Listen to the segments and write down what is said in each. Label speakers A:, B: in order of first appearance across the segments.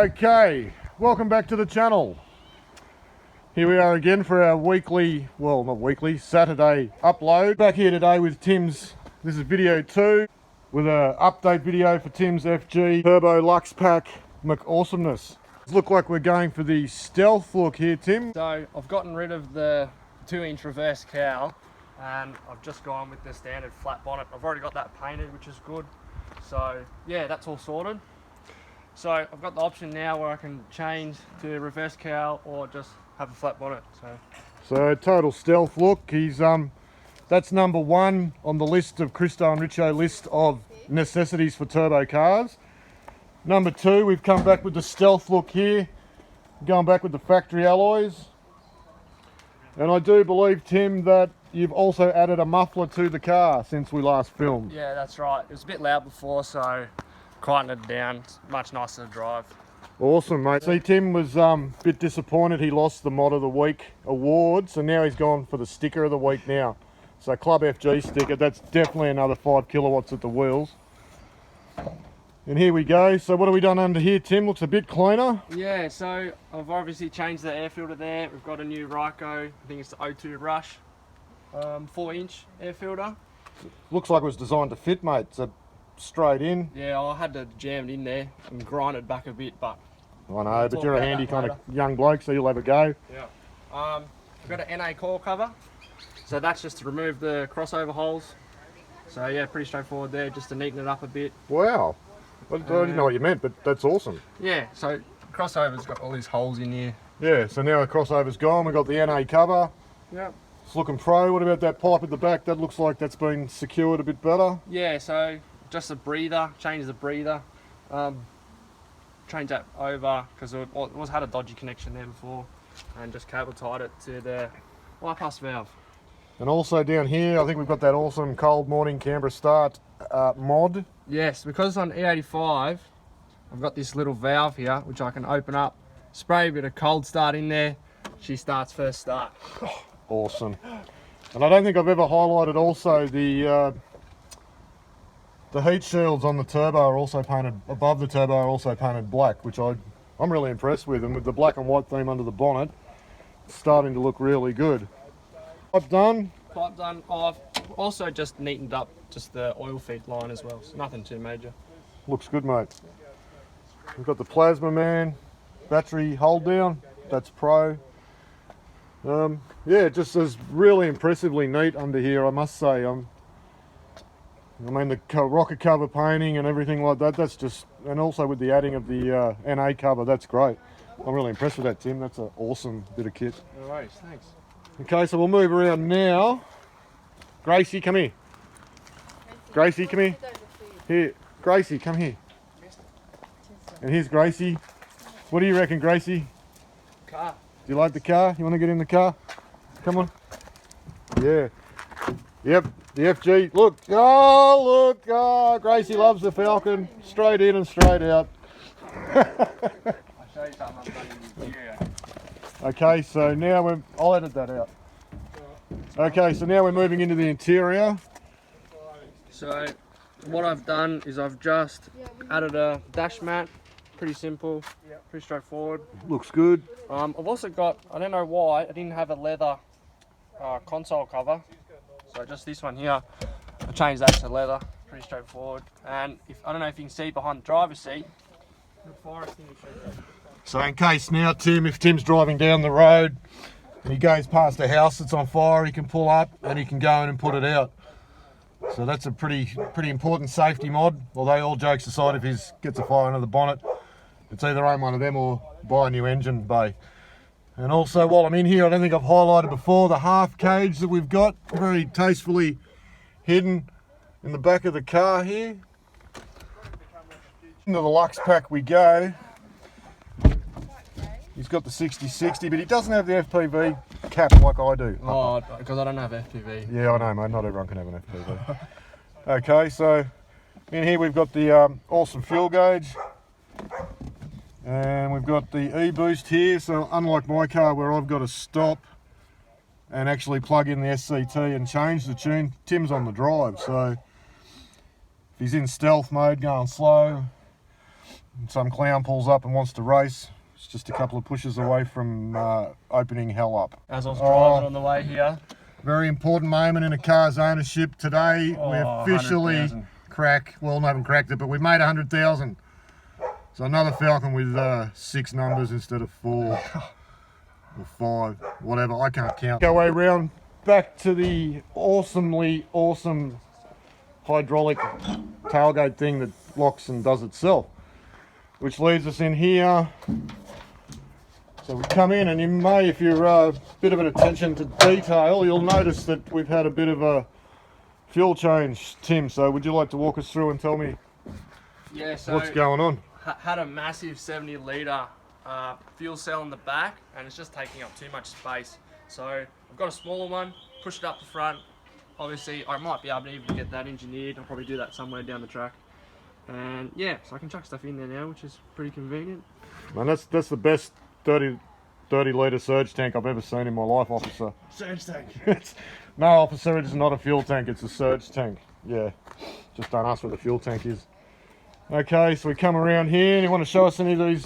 A: Okay, welcome back to the channel. Here we are again for our weekly, well not weekly, Saturday upload. Back here today with Tim's, this is video 2, with an update video for Tim's FG Turbo Lux Pack McAwesomeness. Look like we're going for the stealth look here, Tim.
B: So I've gotten rid of the 2-inch reverse cowl and I've just gone with the standard flat bonnet. I've already got that painted, which is good. So yeah, that's all sorted. So I've got the option now where I can change to reverse cowl or just have a flat bonnet.
A: So total stealth look. He's that's number 1 on the list of Christo and Richo list of necessities for turbo cars. Number 2, we've come back with the stealth look here, going back with the factory alloys. And I do believe, Tim, that you've also added a muffler to the car since we last filmed.
B: Yeah, that's right. It was a bit loud before, so quietened it down. It's much nicer to drive.
A: Awesome, mate. See, Tim was a bit disappointed he lost the Mod of the Week award, so now he's gone for the sticker of the week now. So Club FG sticker, that's definitely another 5 kilowatts at the wheels. And here we go. So what have we done under here, Tim? Looks a bit cleaner.
B: Yeah, so I've obviously changed the air filter there. We've got a new Ryco, I think it's the O2 Rush, 4-inch air filter.
A: Looks like it was designed to fit, mate. So straight in.
B: Yeah, I had to jam it in there and grind it back a bit, but
A: I know, but you're a handy kind of young bloke, so you'll have a go.
B: Yeah. I've got an NA coil cover, so that's just to remove the crossover holes. So yeah, pretty straightforward there, just to neaten it up a bit.
A: Wow. I didn't know what you meant, but that's awesome.
B: Yeah, so crossover's got all these holes in here.
A: Yeah, so now the crossover's gone. We've got the NA cover.
B: Yep.
A: It's looking pro. What about that pipe at the back? That looks like that's been secured a bit better.
B: Yeah, so just a breather, change the breather. Change that over because it had a dodgy connection there before, and just cable tied it to the bypass valve.
A: And also down here, I think we've got that awesome cold morning Canberra start mod.
B: Yes, because it's on E85, I've got this little valve here which I can open up, spray a bit of cold start in there. She starts first start.
A: Oh, awesome. And I don't think I've ever highlighted also the heat shields on the turbo are also painted, above the turbo are also painted black, which I'm really impressed with. And with the black and white theme under the bonnet, it's starting to look really good. Pipe done.
B: Pipe done. I've also just neatened up just the oil feed line as well, so nothing too major.
A: Looks good, mate. We've got the Plasma Man battery hold down, that's pro. Yeah, just is really impressively neat under here, I must say. I mean, the rocker cover painting and everything like that, that's just, and also with the adding of the NA cover, that's great. I'm really impressed with that, Tim. That's an awesome bit of kit.
B: No worries, thanks.
A: Okay, so we'll move around now. Gracie, come here. Gracie, come here. Here, Gracie, come here. And here's Gracie. What do you reckon, Gracie?
B: Car.
A: Do you like the car? You want to get in the car? Come on. Yeah. Yep, the FG. Look. Oh, look. Oh, Gracie loves the Falcon. Straight in and straight out.
B: I'll show you something I've done in the interior.
A: Okay, so now I'll edit that out. Okay, so now we're moving into the interior.
B: So what I've done is I've just added a dash mat. Pretty simple, pretty straightforward.
A: Looks good.
B: I've also got, I don't know why, I didn't have a leather console cover. So just this one here, I changed that to leather, pretty straightforward. And I don't know if you can see behind the driver's seat, the fire extinguisher.
A: So in case now, Tim, if Tim's driving down the road and he goes past a house that's on fire, he can pull up and he can go in and put it out. So that's a pretty important safety mod. Although all jokes aside, if he gets a fire under the bonnet, it's either own one of them or buy a new engine bay. And also, while I'm in here, I don't think I've highlighted before the half cage that we've got very tastefully hidden in the back of the car here. Into the Lux pack we go. He's got the 60/60, but he doesn't have the FPV cap like I do.
B: Oh, because I don't have FPV.
A: Yeah, I know, mate. Not everyone can have an FPV. Okay, so in here we've got the awesome fuel gauge. And we've got the E-boost here, so unlike my car where I've got to stop and actually plug in the SCT and change the tune, Tim's on the drive, so if he's in stealth mode going slow, some clown pulls up and wants to race, it's just a couple of pushes away from opening hell up.
B: As I was driving on the way here.
A: Very important moment in a car's ownership today. We officially not even cracked it, but we've made 100,000. So another Falcon with 6 numbers instead of 4 or 5, whatever, I can't count. Go way round back to the awesomely awesome hydraulic tailgate thing that locks and does itself, which leads us in here. So we come in, and you may, if you're a bit of an attention to detail, you'll notice that we've had a bit of a fuel change, Tim. So would you like to walk us through and tell me what's going on?
B: Had a massive 70 litre fuel cell in the back, and it's just taking up too much space. So I've got a smaller one, push it up the front. Obviously I might be able to even get that engineered. I'll probably do that somewhere down the track. And yeah, so I can chuck stuff in there now, which is pretty convenient.
A: Man, that's the best 30 litre surge tank I've ever seen in my life, officer.
B: Surge tank.
A: No, officer, it is not a fuel tank, it's a surge tank. Yeah, just don't ask what the fuel tank is. Okay, so we come around here, and you want to show us any of these,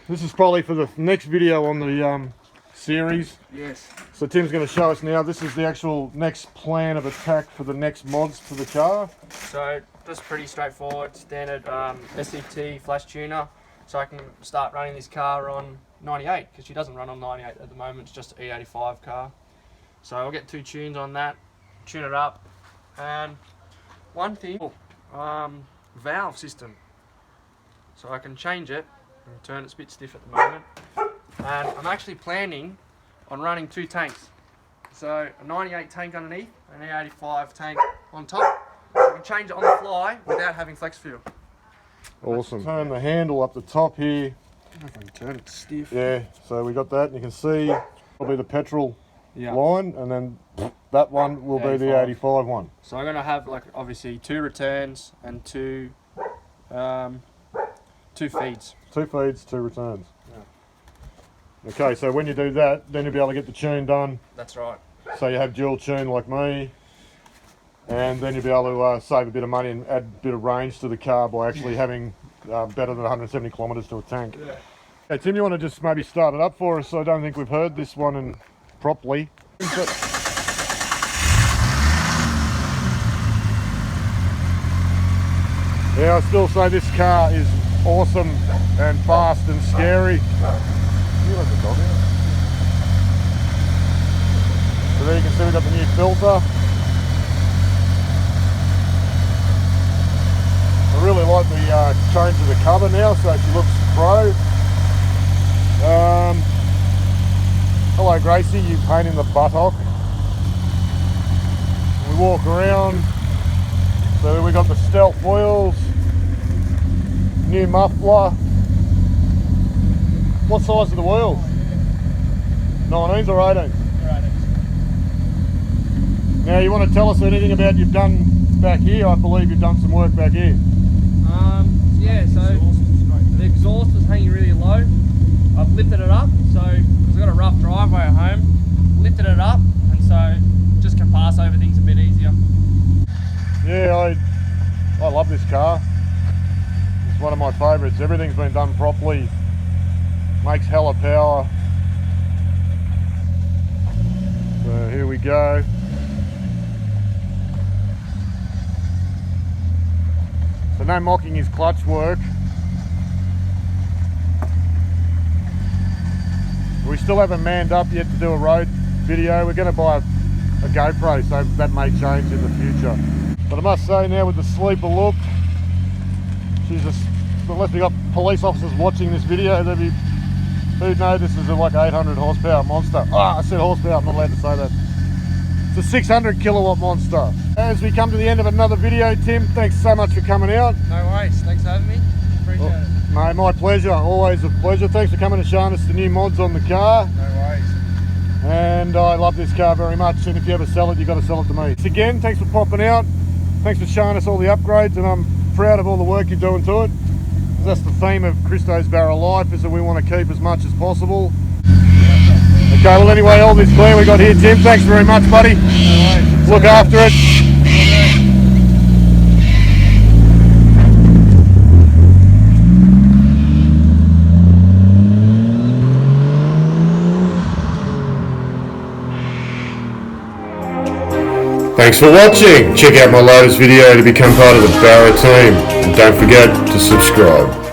A: this is probably for the next video on the series.
B: Yes.
A: So Tim's going to show us now, this is the actual next plan of attack for the next mods to the car.
B: So just pretty straightforward, standard SCT flash tuner. So I can start running this car on 98, because she doesn't run on 98 at the moment, it's just an E85 car. So I'll get 2 tunes on that, tune it up. And one thing, valve system. So I can change it and turn, it's a bit stiff at the moment. And I'm actually planning on running 2 tanks. So a 98 tank underneath, an E85 tank on top. So I can change it on the fly without having flex fuel.
A: Awesome. Turn the handle up the top here.
B: I don't know if I can turn it, it's stiff.
A: Yeah, so we got that, and you can see probably the petrol line, and then that one will be the 85 one.
B: So I'm going to have, like, obviously 2 returns and 2 feeds.
A: 2 feeds, 2 returns. Yeah. Okay, so when you do that, then you'll be able to get the tune done.
B: That's right.
A: So you have dual tune like me, and then you'll be able to save a bit of money and add a bit of range to the car by actually having better than 170 kilometres to a tank.
B: Yeah.
A: Okay, Tim, you want to just maybe start it up for us? I don't think we've heard this one properly. Yeah, I still say this car is awesome and fast and scary. You let the dog out. So there you can see we've got the new filter. I really like the change of the cover now, so she looks pro. Hello Gracie, you pain in the buttock. We walk around, so we got the stealth wheels, new muffler. What size are the wheels? 19s or 18s?
B: They're 18s.
A: Now you want to tell us anything about you've done back here? I believe you've done some work back here.
B: Yeah, so the exhaust was hanging really low. I've lifted it up, so because I've got a rough driveway at home, lifted it up, and so just can pass over things a bit easier.
A: Yeah, I love this car. It's one of my favourites. Everything's been done properly. Makes hella power. So here we go. So no mocking his clutch work. We still haven't manned up yet to do a road video. We're going to buy a GoPro, so that may change in the future. But I must say now, with the sleeper look, she's just, unless we got police officers watching this video, who'd know this is a like 800 horsepower monster. I said horsepower, I'm not allowed to say that. It's a 600 kilowatt monster. As we come to the end of another video, Tim, thanks so much for coming out.
B: No worries, thanks for having me. Appreciate it.
A: Mate, my pleasure, always a pleasure. Thanks for coming and showing us the new mods on the car.
B: No worries.
A: And I love this car very much, and if you ever sell it, you've got to sell it to me. Thanks again, thanks for popping out. Thanks for showing us all the upgrades, and I'm proud of all the work you're doing to it. That's the theme of Christo's Barra Life, is that we want to keep as much as possible. Okay, well anyway, all this clear we got here, Tim. Thanks very much, buddy.
B: No worries.
A: Look after it. Thanks for watching. Check out my latest video to become part of the Barra team. And don't forget to subscribe.